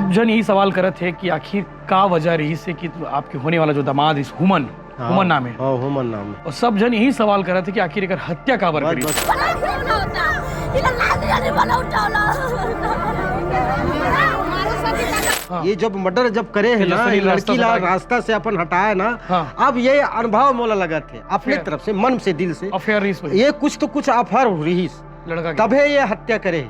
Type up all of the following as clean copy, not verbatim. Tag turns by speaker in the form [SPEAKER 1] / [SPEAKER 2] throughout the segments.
[SPEAKER 1] सब जन यही सवाल करत थे कि आखिर का वजह रही से कि आपके होने वाला जो दामाद इस हुमन हुमन नाम है।
[SPEAKER 2] हुमन नाम है।
[SPEAKER 1] और सब जन यही सवाल कर रहे थे कि आखिर एक हत्या काबर करी।
[SPEAKER 2] हाँ। ये जब मर्डर जब करे है ना, लड़की रास्ता से अपन हटाए ना। हाँ। अब ये अनुभव मोला लगा थे अपने तरफ से, मन से, दिल से ये कुछ तो कुछ अफर रही लड़का, तभी ये हत्या करे।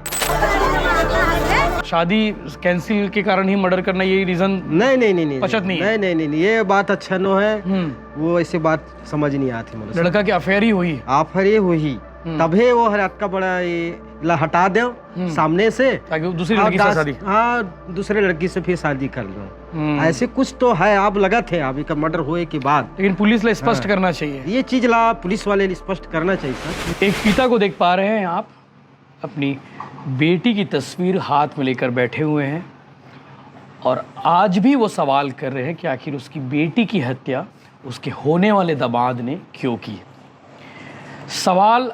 [SPEAKER 1] शादी कैंसिल के कारण ही मर्डर करना यही रीजन
[SPEAKER 2] नहीं
[SPEAKER 1] पचत नहीं
[SPEAKER 2] है। नहीं ये बात अच्छा न है। वो ऐसे बात समझ नहीं आती मुझे।
[SPEAKER 1] लड़का की अफेयर ही हुई,
[SPEAKER 2] तभी वो हत्या बड़ा ये हटा दो सामने से,
[SPEAKER 1] ताकि दूसरी लड़की से शादी,
[SPEAKER 2] हाँ दूसरे लड़की से फिर शादी कर लो। ऐसे कुछ तो है। आप लगा थे अभी का मर्डर हुए के बाद,
[SPEAKER 1] लेकिन पुलिस ने स्पष्ट करना चाहिए
[SPEAKER 2] ये चीज ला, पुलिस वाले स्पष्ट करना चाहिए सर।
[SPEAKER 1] एक पिता को देख पा रहे हैं आप, अपनी बेटी की तस्वीर हाथ में लेकर बैठे हुए हैं और आज भी वो सवाल कर रहे हैं कि आखिर उसकी बेटी की हत्या उसके होने वाले दामाद ने क्यों की। सवाल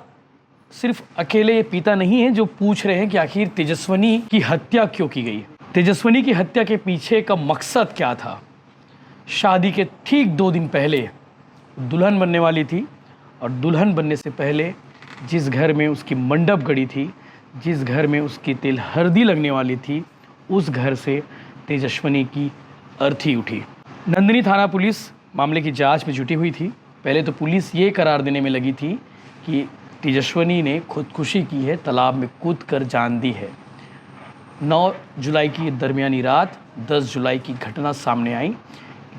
[SPEAKER 1] सिर्फ अकेले ये पिता नहीं है जो पूछ रहे हैं कि आखिर तेजस्विनी की हत्या क्यों की गई। तेजस्विनी की हत्या के पीछे का मकसद क्या था। शादी के ठीक 2 दिन पहले दुल्हन बनने वाली थी और दुल्हन बनने से पहले जिस घर में उसकी मंडप गड़ी थी, जिस घर में उसकी तिल हल्दी लगने वाली थी, उस घर से तेजस्विनी की अर्थी उठी। नंदिनी थाना पुलिस मामले की जांच में जुटी हुई थी। पहले तो पुलिस ये करार देने में लगी थी कि तेजस्विनी ने खुदकुशी की है, तालाब में कूद कर जान दी है। 9 जुलाई की दरमियानी रात 10 जुलाई की घटना सामने आई।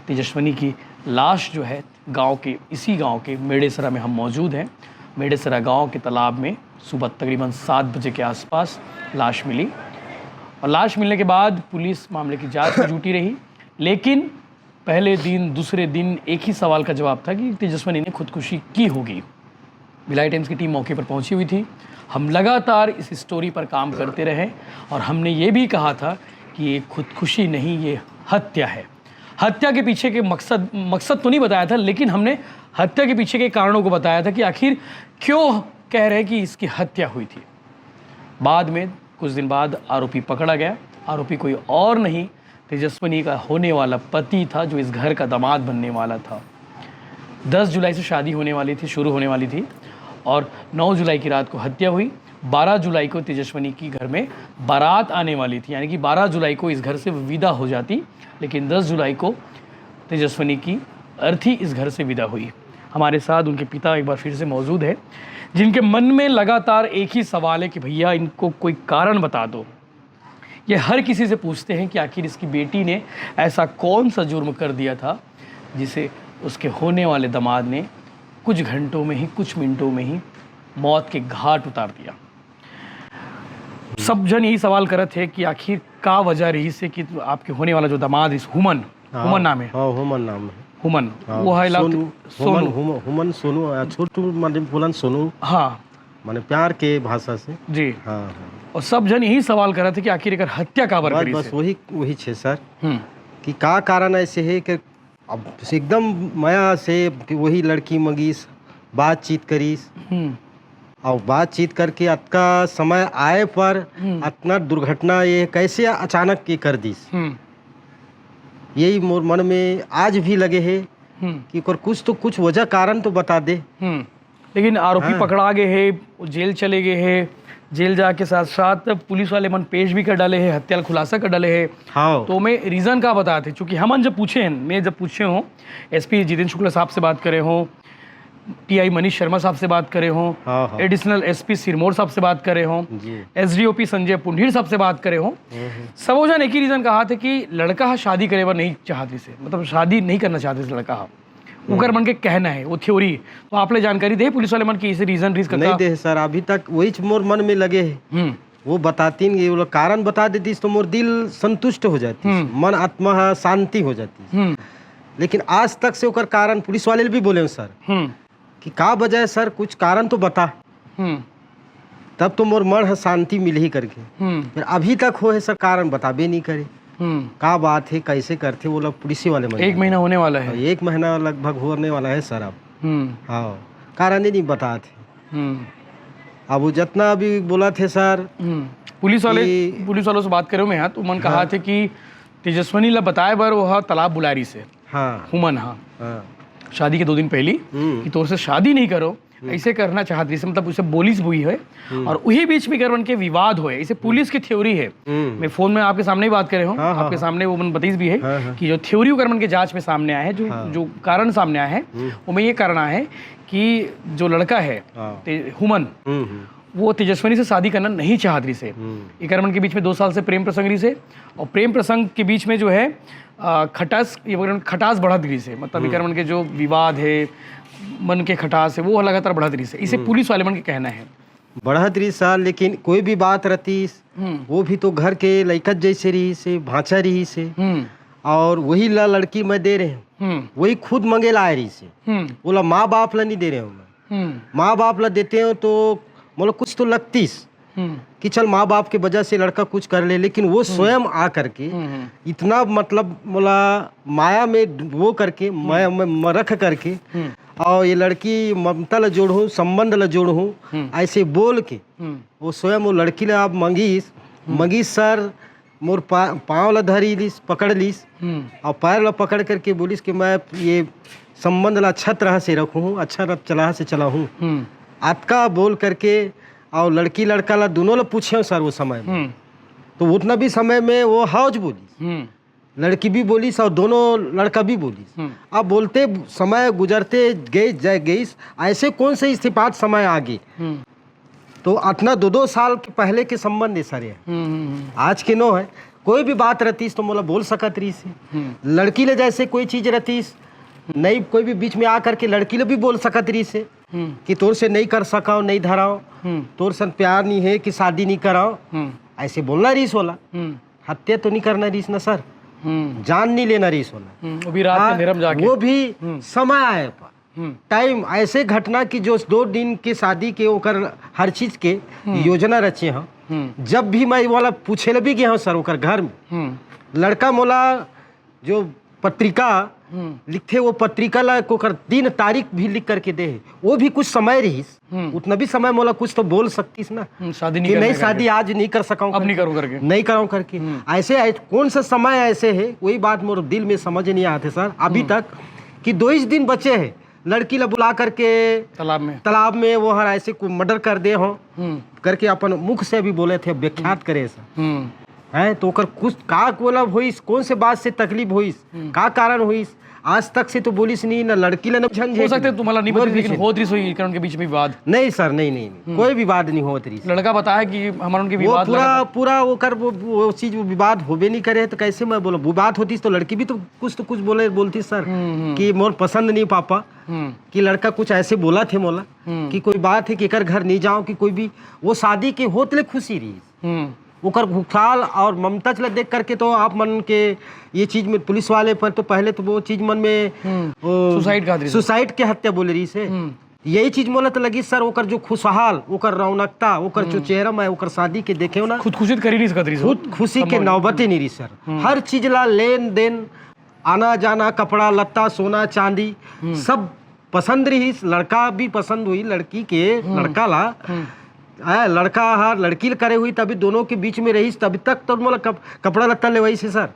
[SPEAKER 1] तेजस्विनी की लाश जो है इसी गांव के मेड़ेसरा में हम मौजूद हैं। मेड़ेसरा गांव के तालाब में सुबह तकरीबन 7 बजे के आसपास लाश मिली और लाश मिलने के बाद पुलिस मामले की जांच में जुटी रही। लेकिन पहले दिन दूसरे दिन एक ही सवाल का जवाब था कि तेजस्विनी ने खुदकुशी की होगी। भिलाई टाइम्स की टीम मौके पर पहुंची हुई थी। हम लगातार इस स्टोरी पर काम करते रहे और हमने ये भी कहा था कि ये खुदकुशी नहीं, ये हत्या है। हत्या के पीछे के मकसद तो नहीं बताया था, लेकिन हमने हत्या के पीछे के कारणों को बताया था कि आखिर क्यों कह रहे हैं कि इसकी हत्या हुई थी। बाद में कुछ दिन बाद आरोपी पकड़ा गया। आरोपी कोई और नहीं, तेजस्विनी का होने वाला पति था जो इस घर का दामाद बनने वाला था। 10 जुलाई से शादी शुरू होने वाली थी और 9 जुलाई की रात को हत्या हुई। 12 जुलाई को तेजस्विनी की घर में बारात आने वाली थी, यानी कि 12 जुलाई को इस घर से विदा हो जाती, लेकिन 10 जुलाई को तेजस्विनी की अर्थी इस घर से विदा हुई। हमारे साथ उनके पिता एक बार फिर से मौजूद है, जिनके मन में लगातार एक ही सवाल है कि भैया इनको कोई कारण बता दो। ये हर किसी से पूछते हैं कि आखिर इसकी बेटी ने ऐसा कौन सा जुर्म कर दिया था जिसे उसके होने वाले दामाद ने कुछ घंटों में ही, कुछ मिनटों में ही मौत के घाट उतार दिया। सब जन यही सवाल कर रहे थे कि आखिर का वजह रही से कि आपके होने वाला जो दामाद इस हुमन नाम है।
[SPEAKER 2] हुमन नाम है।
[SPEAKER 1] हुमन वो है
[SPEAKER 2] हुमन सोनू, छोटू माने बोलन सोनू।
[SPEAKER 1] हाँ,
[SPEAKER 2] माने प्यार के भाषा से जी। हाँ।
[SPEAKER 1] और सब जन यही सवाल कर रहे थे कि आखिर एक हत्या काबर करी।
[SPEAKER 2] बस वही छे सर कि का कारण ऐसे है कि अब एकदम माया से कि वही लड़की मंगीस, बातचीत करीस और बातचीत करके अतका समय आए पर अतना दुर्घटना ये कैसे अचानक की कर दीस। यही मोर मन में आज भी लगे है कि कुछ वजह कारण तो बता दे।
[SPEAKER 1] लेकिन आरोपी पकड़ा गए है, जेल चले गए हैं। जेल जाके साथ साथ पुलिस वाले मन पेश भी कर डाले हैं, हत्या खुलासा कर डाले हैं। हाँ। तो मैं रीज़न का बता थे, चूँकि हमन जब पूछे हों एसपी जितेंद्र शुक्ला साहब से बात करे हों, टीआई मनीष शर्मा साहब से बात करे हों, एडिशनल एसपी सिरमौर साहब से बात करे हों, एसडीओपी संजय पुंडीर साहब से बात करे हों, सबो जन एक ही रीज़न कहा था कि लड़का शादी करे बर नहीं चाहती से, मतलब शादी नहीं करना चाहते से लड़का उकर मन के कहना है, वो थ्योरी। तो आपने जानकारी दे पुलिस वाले मन की इसे रीजन करता
[SPEAKER 2] नहीं दे सर, अभी तक वही मोर मन में लगे है। वो बताती वो कारण बता देती तो मोर दिल संतुष्ट हो जाती, मन आत्मा शांति हो जाती। लेकिन आज तक से ओकर कारण पुलिस वाले भी बोले सर कि का वजह सर, कुछ कारण तो बता, तब तो मोर मन शांति मिल ही करके। फिर अभी तक हो है सर, कारण बताबे नहीं करे। का बात है, कैसे करते वो लोग पुलिस वाले।
[SPEAKER 1] 1 महीना होने वाला है,
[SPEAKER 2] 1 महीना लगभग होने वाला है सर। अब हाँ, कारण ही नहीं बताते। अब वो जितना भी बोला थे सर,
[SPEAKER 1] पुलिस वालों से बात करो मैं यहाँ तो मन कहा थे कि तेजस्वनी ला बताए बार वो तालाब बुलारी से
[SPEAKER 2] हाँ
[SPEAKER 1] हुमन हाँ
[SPEAKER 2] हाँ
[SPEAKER 1] शादी के 2 दिन पहली कि तोर से शादी नहीं करो ऐसे करना चाहत रही से, मतलब उसे बोलिस हुई है और वही बीच में करवन के विवाद हुए। इसे पुलिस की थ्योरी है, मैं फोन में आपके सामने ही बात कर रहा हूँ, आपके सामने वो मन बताइस भी है कि जो थ्योरी करवन के जांच में सामने आया है, जो कारण सामने आया है वो में ये कारण है कि जो लड़का है हुमन वो तेजस्वनी से शादी करना नहीं चाहत रही से। ये करवन के बीच में 2 साल से प्रेम प्रसंग रही से, और प्रेम प्रसंग के बीच में जो है खटास बढ़त रही से, मतलब ये करवन के जो विवाद है मन के खटास है वो लगातार बढ़त रही से। इसे पुलिस वाले मन के कहना है
[SPEAKER 2] बढ़त रही सर, लेकिन कोई भी बात रहती वो भी तो घर के लइकत जैसे रही से, भांचा रही से, और वही लड़की मैं दे रहे हैं, वही खुद मंगे ला रही से, बोला माँ बाप ला नहीं दे रहे हूँ मैं, माँ बाप ला देते हो तो मतलब कुछ तो लगतीस कि चल माँ बाप के वजह से लड़का कुछ कर ले, लेकिन वो स्वयं आ करके इतना मतलब बोला माया में वो करके माया में रख करके और ये लड़की ममता ला जोड़ूँ, संबंध ला जोड़ूँ, ऐसे बोल के वो स्वयं वो लड़की ला आप मंगीस सर मोर पाँव ला धरी लीस, पकड़ लीस और पैर ला पकड़ करके बोलिस कि मैं ये संबंध ला अच्छा तरह से रखूँ, अच्छा चला से चला हूँ आपका बोल करके। और लड़की लड़का ला दोनों ला पूछे सर वो समय में, तो उतना भी समय में वो हौज बोली, लड़की भी बोली और दोनों लड़का भी बोली। अब बोलते समय गुजरते गई ऐसे कौन से इस्तीफात समय आगे, तो इतना 2-2 साल के पहले के संबंध है सर, आज के नो है। कोई भी बात रहती तो मोला बोल सकत रही से, लड़की ले जैसे कोई चीज रहती नहीं, कोई भी बीच में आकर के लड़की ले भी बोल सकत रही से कि तोर से नहीं कर सकाओ, नहीं धराओ, तोर से प्यार नहीं है कि शादी नहीं कराओ, ऐसे बोलना रीस होला। हत्या तो नहीं करना रीस ना सर, जान नहीं लेना रीस होला,
[SPEAKER 1] वो भी रात में अंधेरा में जाके,
[SPEAKER 2] वो भी समय आए पर टाइम ऐसे घटना की जो 2 दिन के शादी के ओकर हर चीज के योजना रचे हैं। जब भी मैं वाला पूछे भी गया हूँ सर ओकर घर में, लड़का मोला जो पत्रिका लिखे वो पत्रिका ला ओकर दिन तारीख भी लिख करके दे, वो भी कुछ समय रही, उतना भी समय मोला कुछ तो बोल सकतीस ना,
[SPEAKER 1] शादी
[SPEAKER 2] नहीं शादी आज नहीं कर सका,
[SPEAKER 1] अब नहीं करूँ करके,
[SPEAKER 2] नहीं कराऊं करके। ऐसे कौन सा समय ऐसे है, वही बात मोर दिल में समझ नहीं आते सर अभी तक कि 2 दिन बचे हैं, लड़की ला बुला करके तालाब में वो हर ऐसे मर्डर कर दे हो करके अपन मुख से भी बोले थे, व्याख्यात करे सर है तो कर कुछ का बोला हुईस, कौन से बात से तकलीफ हुईस, का कारण हुईस, आज तक से तो बोलिस नहीं ना लड़की ला झंझट
[SPEAKER 1] हो सकते तुम्हारा नहीं पता, लेकिन होत रही सोई कारण के बीच में विवाद
[SPEAKER 2] नहीं सर, नहीं कोई विवाद नहीं होत रही।
[SPEAKER 1] लड़का बताया कि हमारा उनके विवाद
[SPEAKER 2] पूरा वो कर वो चीज विवाद होबे नहीं करे, तो कैसे मैं बोलो विवाद होती तो लड़की भी तो कुछ बोलती सर कि मोर पसंद नहीं पापा, कि लड़का कुछ ऐसे बोला थे मोला कि कोई बात है कि कर घर नहीं जाओ, कि कोई भी वो शादी के होतले खुशी रही ओकर खुशहाल और ममता चला देख करके, तो आप मन के ये चीज में पुलिस वाले पर तो पहले तो वो चीज मन में सुसाइड के हत्या बोले रही से, यही चीज मोला तो लगी सर ओकर जो खुशहाल ओकर रौनकता ओकर जो चेहरा में ओकर शादी के देखे हो ना,
[SPEAKER 1] खुद खुशी करी नहीं सकत रही,
[SPEAKER 2] खुद खुशी के नौबते नहीं रही सर। हर चीज ला लेन देन आना जाना कपड़ा लत्ता सोना चांदी सब पसंद रही, लड़का भी पसंद हुई लड़की के, लड़का ला लड़का हाँ लड़की करे हुई, तभी दोनों के बीच में रही, तभी तक तो मतलब कपड़ा लत्ता ले वही से सर।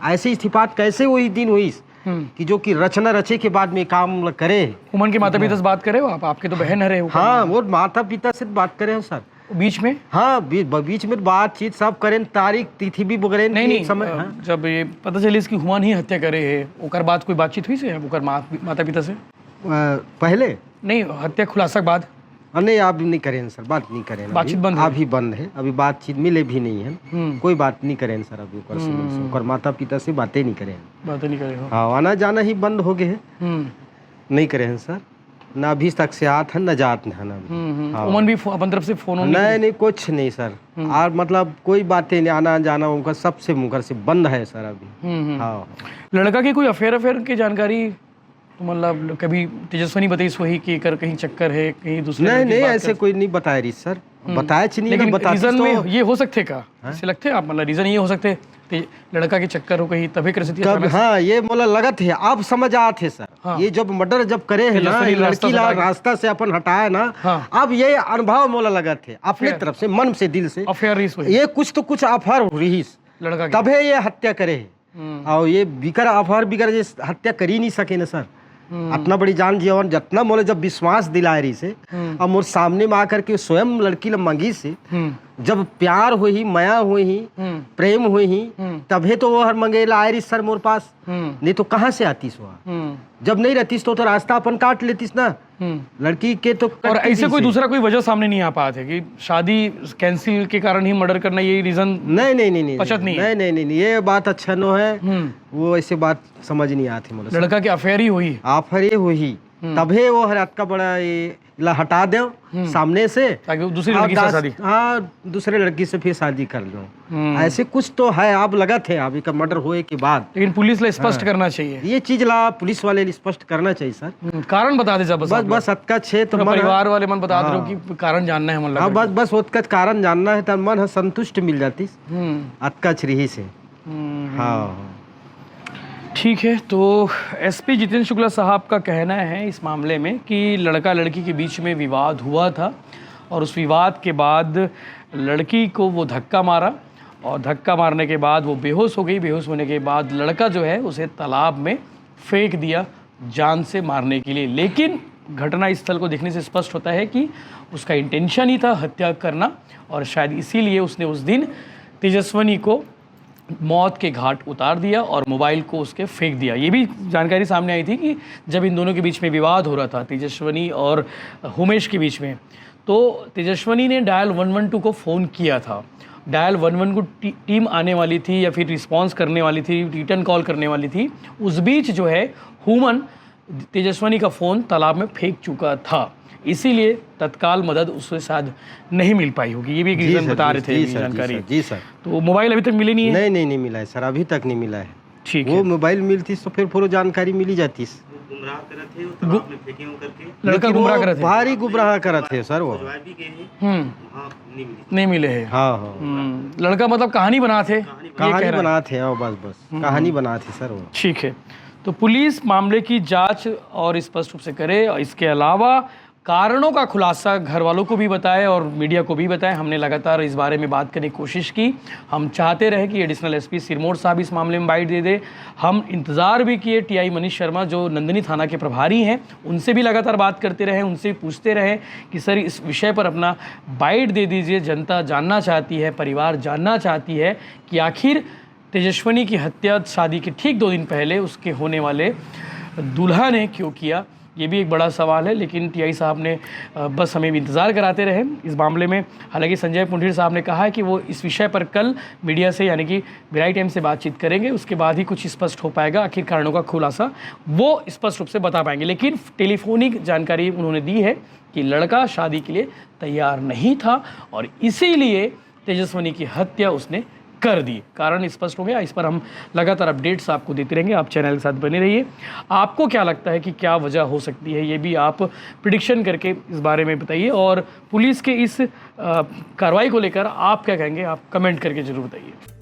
[SPEAKER 2] ऐसे इस्तीफात कैसे वही दिन हुई कि जो कि रचना रचे के बाद में काम करे।
[SPEAKER 1] उमन के माता पिता से बात करे हो आप, आपके तो बहन है रहे,
[SPEAKER 2] हाँ वो माता पिता से बात करे हो सर
[SPEAKER 1] बीच में,
[SPEAKER 2] हाँ बीच में बातचीत सब करें, तारीख तिथि भी वगैरह
[SPEAKER 1] नहीं
[SPEAKER 2] समय
[SPEAKER 1] जब ये पता चले इसकी हुमन ही हत्या करे है ओकर बाद कोई बातचीत हुई से ओकर माता पिता से
[SPEAKER 2] पहले नहीं,
[SPEAKER 1] हत्या खुलासा के बाद
[SPEAKER 2] नहीं आप नहीं करें सर, बात नहीं करें,
[SPEAKER 1] बातचीत बंद
[SPEAKER 2] अभी बंद है, अभी बातचीत मिले भी नहीं है, कोई बात नहीं करें सर अभी ऊपर से ऊपर माता पिता से बातें नहीं करें, हाँ आना जाना ही बंद हो गए हैं, नहीं करें सर, ना अभी तक से आत है न जात है ना
[SPEAKER 1] उमन भी अपन तरफ से फोन
[SPEAKER 2] नहीं कुछ नहीं सर, और मतलब कोई बातें नहीं, आना जाना उनका सबसे मुखर से बंद है सर अभी। हाँ
[SPEAKER 1] लड़का की कोई अफेयर की जानकारी तो मतलब कभी तेजस्वनी बताई वही कि कर कहीं चक्कर है कहीं दूसरे,
[SPEAKER 2] नहीं ऐसे कोई नहीं बताया रही सर, बताया नहीं,
[SPEAKER 1] लेकिन रीजन में ये हो सकते का ऐसे लगते आप मतलब रीजन ये हो सकते लड़का के चक्कर हो कहीं तभी कर सकती है।
[SPEAKER 2] हाँ ये मोला लगत है आप समझ आते सर, ये जब मर्डर जब करे है ना लड़की ला रास्ता से अपन हटाए ना, अब ये अनुभव मोला लगत है अपने तरफ से मन से दिल से,
[SPEAKER 1] अफेयर
[SPEAKER 2] ये कुछ तो कुछ अफेयर रही लड़का तभी ये हत्या करे है, और ये बिकर अफहर बिकर ये हत्या कर ही नहीं सके ना सर। इतना बड़ी जान जीवन जितना मोले जब विश्वास दिलाए रही से और मोर सामने में आकर के स्वयं लड़की ल मंगी से जब प्यार हो ही माया हो ही प्रेम हो ही तभी तो वो हर मंगेला आए रही सर मोर पास, नहीं तो कहाँ से आतीस वहाँ। जब नहीं रहतीस तो रास्ता अपन काट लेतीस ना लड़की के तो।
[SPEAKER 1] और ऐसे कोई दूसरा कोई वजह सामने नहीं आ पाया थे कि शादी कैंसिल के कारण ही मर्डर करना यही रीजन?
[SPEAKER 2] नहीं
[SPEAKER 1] पचत नहीं
[SPEAKER 2] नहीं ये बात अच्छा न है। वो ऐसे बात समझ नहीं आती मुझे।
[SPEAKER 1] लड़का की अफेयर ही हुई
[SPEAKER 2] आफर हुई तभी वो हर का बड़ा ये हटा दे सामने से
[SPEAKER 1] ताकि दूसरी लड़की से शादी,
[SPEAKER 2] हाँ दूसरे लड़की से फिर शादी कर लो। ऐसे कुछ तो है आप लगा थे अभी का मर्डर होए के बाद।
[SPEAKER 1] लेकिन पुलिस ला स्पष्ट करना चाहिए
[SPEAKER 2] ये चीज ला पुलिस वाले स्पष्ट करना चाहिए सर।
[SPEAKER 1] कारण बता दे जब
[SPEAKER 2] बस अतका छे तो
[SPEAKER 1] परिवार वाले मन बता दे कि कारण जानना है मन लगा।
[SPEAKER 2] बस उसका कारण जानना है तो मन संतुष्ट मिल जाती अतका रही से। हाँ
[SPEAKER 1] ठीक है। तो एसपी जितेंद्र शुक्ला साहब का कहना है इस मामले में कि लड़का लड़की के बीच में विवाद हुआ था और उस विवाद के बाद लड़की को वो धक्का मारा और धक्का मारने के बाद वो बेहोश हो गई। बेहोश होने के बाद लड़का जो है उसे तालाब में फेंक दिया जान से मारने के लिए। लेकिन घटना स्थल को देखने से स्पष्ट होता है कि उसका इंटेंशन ही था हत्या करना और शायद इसीलिए उसने उस दिन तेजस्वनी को मौत के घाट उतार दिया और मोबाइल को उसके फेंक दिया। ये भी जानकारी सामने आई थी कि जब इन दोनों के बीच में विवाद हो रहा था तेजस्वनी और उमेश के बीच में, तो तेजस्वनी ने डायल 112 को फ़ोन किया था। डायल 112 को टीम आने वाली थी या फिर रिस्पांस करने वाली थी, रिटर्न कॉल करने वाली थी। उस बीच जो है हुमन तेजस्वनी का फ़ोन तालाब में फेंक चुका था, इसीलिए तत्काल मदद उससे शायद नहीं मिल पाई होगी। ये भी एक रीजन बता रहे थे जानकारी।
[SPEAKER 2] जी सर।
[SPEAKER 1] तो मोबाइल अभी तक मिले नहीं है?
[SPEAKER 2] नहीं मिला है सर, अभी तक नहीं मिला है।
[SPEAKER 1] ठीक
[SPEAKER 2] वो
[SPEAKER 1] है।
[SPEAKER 2] मोबाइल मिलती तो फिर पूरी जानकारी मिली जाती।
[SPEAKER 1] लड़का गुमराह कर थे,
[SPEAKER 2] भारी गुमराह कर थे सर वो।
[SPEAKER 1] नहीं मिले हैं।
[SPEAKER 2] हाँ
[SPEAKER 1] लड़का मतलब कहानी बना थे,
[SPEAKER 2] कहानी बना थे। बस कहानी बना थे सर वो।
[SPEAKER 1] ठीक है। तो पुलिस मामले की जांच और स्पष्ट रूप से करे और इसके अलावा कारणों का खुलासा घर वालों को भी बताए और मीडिया को भी बताए। हमने लगातार इस बारे में बात करने की कोशिश की। हम चाहते रहे कि एडिशनल एसपी सिरमौर साहब इस मामले में बाइट दे दे। हम इंतज़ार भी किए टीआई मनीष शर्मा जो नंदनी थाना के प्रभारी हैं, उनसे भी लगातार बात करते रहे, उनसे पूछते रहे कि सर इस विषय पर अपना बाइट दे दीजिए। जनता जानना चाहती है, परिवार जानना चाहती है कि आखिर तेजस्वनी की हत्या शादी के ठीक 2 दिन पहले उसके होने वाले दूल्हा ने क्यों किया। ये भी एक बड़ा सवाल है। लेकिन टीआई साहब ने बस हमें भी इंतज़ार कराते रहे इस मामले में। हालांकि संजय पुंडीर साहब ने कहा है कि वो इस विषय पर कल मीडिया से यानी कि बिराई टाइम से बातचीत करेंगे, उसके बाद ही कुछ स्पष्ट हो पाएगा। आखिर कारणों का खुलासा वो स्पष्ट रूप से बता पाएंगे। लेकिन टेलीफोनिक जानकारी उन्होंने दी है कि लड़का शादी के लिए तैयार नहीं था और इसीलिए तेजस्वनी की हत्या उसने कर दी। कारण स्पष्ट हो गया। इस पर हम लगातार अपडेट्स आपको देते रहेंगे। आप चैनल के साथ बने रहिए। आपको क्या लगता है कि क्या वजह हो सकती है, ये भी आप प्रिडिक्शन करके इस बारे में बताइए और पुलिस के इस कार्रवाई को लेकर आप क्या कहेंगे, आप कमेंट करके ज़रूर बताइए।